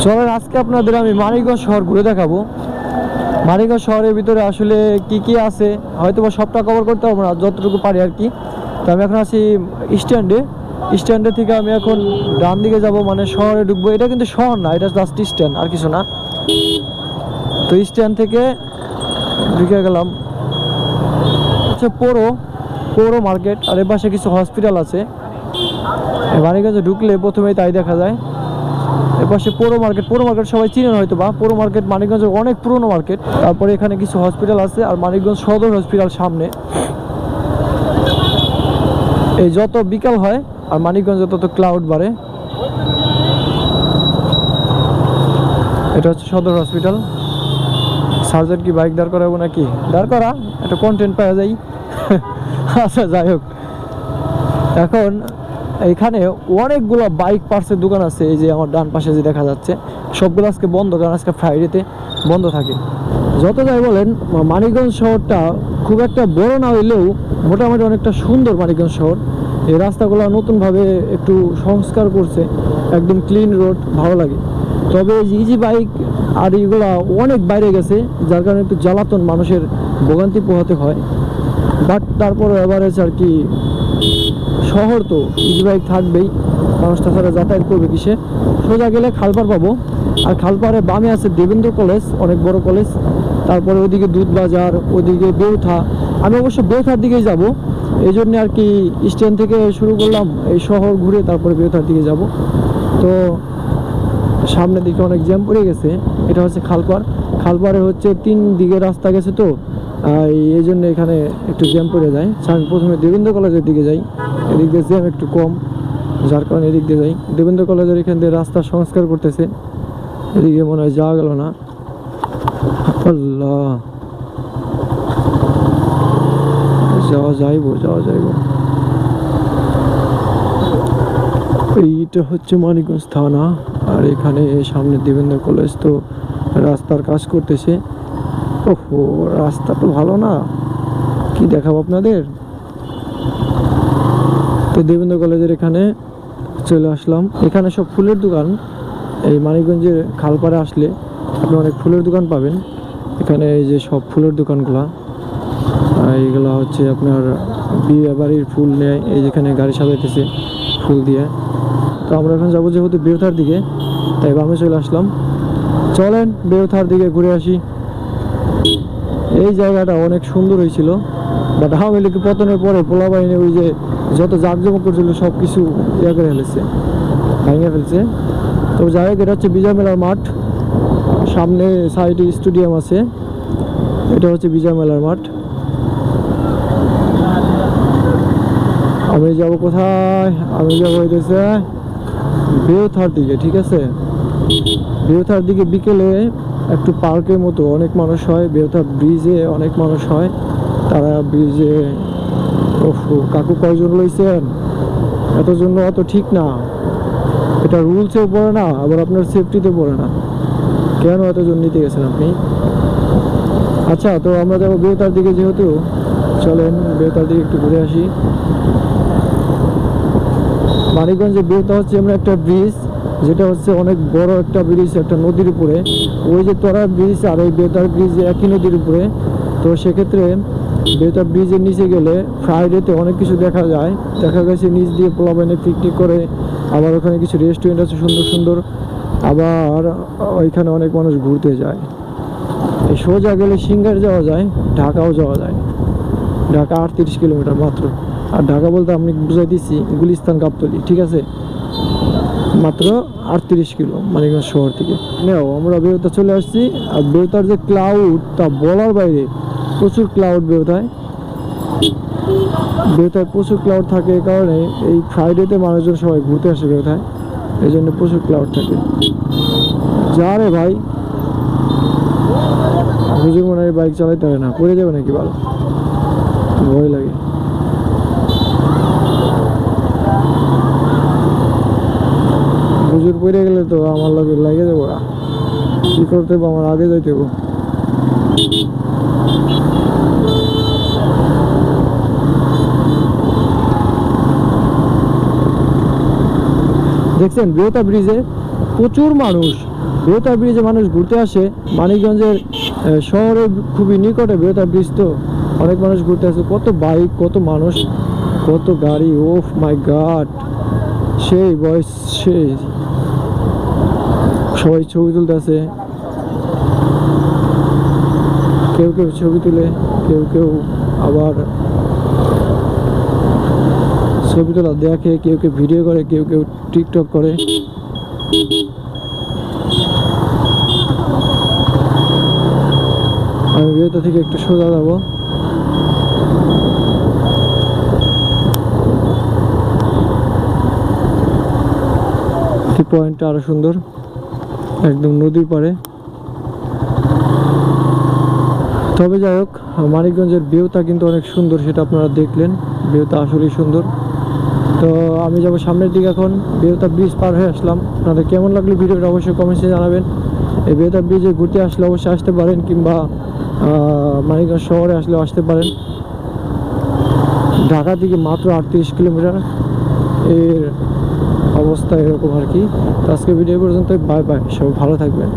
চলেন আজকে আপনাদের আমি মানিকগঞ্জ শহর ঘুরে দেখাবো। মানিকগঞ্জ শহরের ভিতরে আসলে কি কি আছে হয়তো বা সবটা কভার করতে পারবো না, যতটুকু পারি আর কি। তো আমি এখন আছি স্ট্যান্ডে থেকে আমি এখন ডান দিকে যাব, মানে শহরে ঢুকবো। এটা কিন্তু শহর না, এটা জাস্ট স্ট্যান্ড, আর কিছু না। তো স্ট্যান্ড থেকে ঢুকে গেলাম হচ্ছে পৌর মার্কেট, আর এর পাশে কিছু হসপিটাল আছে। মানিকগঞ্জে ঢুকলে প্রথমেই তাই দেখা যায়। এপাশে পৌর মার্কেট সবাই চিনেন হয়তো বা। পৌর মার্কেট মানিকগঞ্জের অনেক পুরনো মার্কেট। তারপরে এখানে কিছু হসপিটাল আছে, আর মানিকগঞ্জ সদর হসপিটাল সামনে। এই যত বিকাল হয় আর মানিকগঞ্জে তত ক্লাউড বাড়ে। এটা হচ্ছে সদর হসপিটাল। সার্জন কি বাইক দাঁড় করাবো নাকি? দাঁড় করা, একটা কন্টেন্ট পাওয়া যায়। আচ্ছা যাই হোক, এখন এখানে অনেকগুলো বাইক পার্টসের দোকান আছে। এই যে আমার ডান পাশে যে দেখা যাচ্ছে, সবগুলো আজকে বন্ধ, কারণ আজকে ফ্রাইডেতে বন্ধ থাকে। যত যাই বলেন, মানিকগঞ্জ শহরটা খুব একটা বড় না হইলেও মোটামুটি অনেকটা সুন্দর। মানিকগঞ্জ শহর, এই রাস্তাগুলো নতুনভাবে একটু সংস্কার করছে, একদম ক্লিন রোড, ভালো লাগে। তবে ইজি বাইক আর এইগুলা অনেক বাইরে গেছে, যার কারণে একটু জ্বালাতন, মানুষের ভোগান্তি পোহাতে হয়। বাট তারপরে এভারেজ আর কি, শহর তো ইজি বাইক থাকবেই, মানুষ তাছাড়া যাতায়াত করবে কিসে। সোজা গেলে খালপাড় পাবো, আর খালপাড়ে বামে আছে দেবেন্দ্র কলেজ, অনেক বড় কলেজ। তারপরে ওইদিকে দুধ বাজার, ওইদিকে বেউথা। আমি অবশ্য বেউথার দিকেই যাব, এই জন্যে আর কি স্ট্যান্ড থেকে শুরু করলাম, এই শহর ঘুরে তারপরে বেউথার দিকে যাব। তো সামনের দিকে অনেক জ্যাম পড়ে গেছে। এটা হচ্ছে খালপাড়ে হচ্ছে 3 দিকে রাস্তা গেছে, তো এই জন্য এখানে একটু জ্যাম পড়ে যায়। আমি প্রথমে দেবেন্দ্র কলেজের দিকে যাই, এদিক দিয়ে জ্যাম একটু কম, যার কারণে এদিক দিয়ে যাই। দেবেন্দ্র কলেজের এখান দিয়ে রাস্তা সংস্কার করতেছে, এদিকে মনে হয় যাওয়া গেল না। আল্লাহ, যাওয়া যাইব। এইটা হচ্ছে মানিকগঞ্জ থানা, আর এখানে সামনে দেবেন্দ্র কলেজ। তো রাস্তার কাজ করতেছে। ওহো, রাস্তা তো ভালো না, কি দেখাবো আপনাদের। তো দেবেন্দ্র কলেজের এখানে চলে আসলাম। এখানে সব ফুলের দোকান। এই মানিকগঞ্জের খালপাড়ে আসলে আপনি অনেক ফুলের দোকান পাবেন। এখানে এই যে সব ফুলের দোকানগুলা, এইগুলা হচ্ছে আপনার বিয়ে বাড়ির ফুল নেয়, এই যেখানে গাড়ি সাজাইতেছে ফুল দিয়ে। তো আমরা এখন যাবো যেহেতু বেউথার দিকে, তাই বামে চলে আসলাম। চলেন বেউথার দিকে ঘুরে আসি। এই জায়গাটা অনেক সুন্দর হয়েছিল, বাট আওয়ামী লীগ পতনের পরে পোলাবাহিনী ওই যে যত জাঁকজমক করছিল সব কিছু ইয়ে করে ফেলেছে, ভেঙে ফেলছে। তো যাই হোক, এটা হচ্ছে বিজয় মেলার মাঠ, সামনে সাইডে স্টেডিয়াম আছে। এটা হচ্ছে বিজয় মেলার মাঠ। আমি যাব কোথায়? আমি যাবো হইতেছে বেউথার দিকে, ঠিক আছে। বেউথার দিকে বিকেলে একটু পার্কের মতো অনেক মানুষ হয়। বেউথা ব্রিজে অনেক মানুষ হয়, তারা ব্রিজে। কাকু কয়জন লইছেন? এত জন্য অত ঠিক না, এটা রুলসেও পড়ে না, আবার আপনার সেফটিতে পড়ে না। কেন এতজন নিতে গেছেন আপনি? আচ্ছা, তো আমরা যাবো বেউথার দিকে যেহেতু, চলেন বেউথার দিকে একটু ঘুরে আসি। মানিকগঞ্জে বেউথা হচ্ছে আমরা একটা ব্রিজ, যেটা হচ্ছে অনেক বড় একটা ব্রিজ, একটা নদীর উপরে। ওই যে তোরা ব্রিজ আর ওই বেউথার ব্রিজ একই নদীর উপরে। তো সেক্ষেত্রে বেউথা ব্রিজের নিচে গেলে ফ্রাইডেতে অনেক কিছু দেখা যায়। দেখা গেছে নিচ দিয়ে পোলাপাইনে পিকনিক করে, আবার ওখানে কিছু রেস্টুরেন্ট আছে সুন্দর সুন্দর, আবার ওইখানে অনেক মানুষ ঘুরতে যায়। এই সোজা গেলে সিঙ্গার যাওয়া যায়, ঢাকাও যাওয়া যায়। ঢাকা 38 কিলোমিটার মাত্র। আর ঢাকা বলতে আমি বুঝাই দিচ্ছি গুলিস্তান গাবতলী, ঠিক আছে, মাত্র 38 কিলো মানিকগঞ্জ শহর থেকে। নেও আমরা বেউথা চলে আসছি। আর বেউথার যে ক্লাউড, তা বলার বাইরে, প্রচুর ক্লাউড বেউথায় প্রচুর ক্লাউড থাকে। এই কারণে এই ফ্রাইডেতে মানুষজন সবাই ঘুরতে আসে বেউথায়, এই জন্য প্রচুর ক্লাউড থাকে। যা রে ভাই, হুজুর মনে হয় বাইক চালাইতে হবে না, পড়ে যাবে নাকি? ভালো ভয় লাগে। হুজুর পড়ে গেলে তো আমার লগে লাগে যাবো, কি করতে হবে, আমার আগে যাইতে হবে। দেখছেন বেউথা ব্রিজে প্রচুর মানুষ। বেহুতা ব্রিজে মানুষ ঘুরতে আসে, মানিকগঞ্জের শহরের খুবই নিকটে বেহুতা ব্রিজ, তো অনেক মানুষ ঘুরতে আসে। কত বাইক, কত মানুষ, কত গাড়ি, ওফ মাই গড, সেই বয়স, সেই সবাই ছবি তুলতেছে, কেউ কেউ ছবি তুলে, কেউ কেউ আবার ছবি তোলা দেখে, কেউ কেউ ভিডিও করে, কেউ কেউ টিকটক করে। আমি বেহুতা থেকে একটু সোজা যাবো। পয়েন্টটা আরো সুন্দর, একদম নদীর পাড়ে। তবে যাই হোক, মানিকগঞ্জের বেহুতা কিন্তু অনেক সুন্দর, সেটা আপনারা দেখলেন। বেহুতা আসলেই সুন্দর। তো আমি যাব সামনের দিকে এখন। বেহুতা ব্রিজ পার হয়ে আসলাম। আপনাদের কেমন লাগলো ভিডিওটা অবশ্যই কমেন্টসে জানাবেন। এই বেহুতা ব্রিজে ঘুরতে আসলে অবশ্যই আসতে পারেন, কিংবা মানিকগঞ্জ শহরে আসলে আসতে পারেন। ঢাকা থেকে মাত্র 38 কিলোমিটার, এর অবস্থা এরকম আর কি। তো আজকে ভিডিও পর্যন্ত, বাই বাই, সবাই ভালো থাকবেন।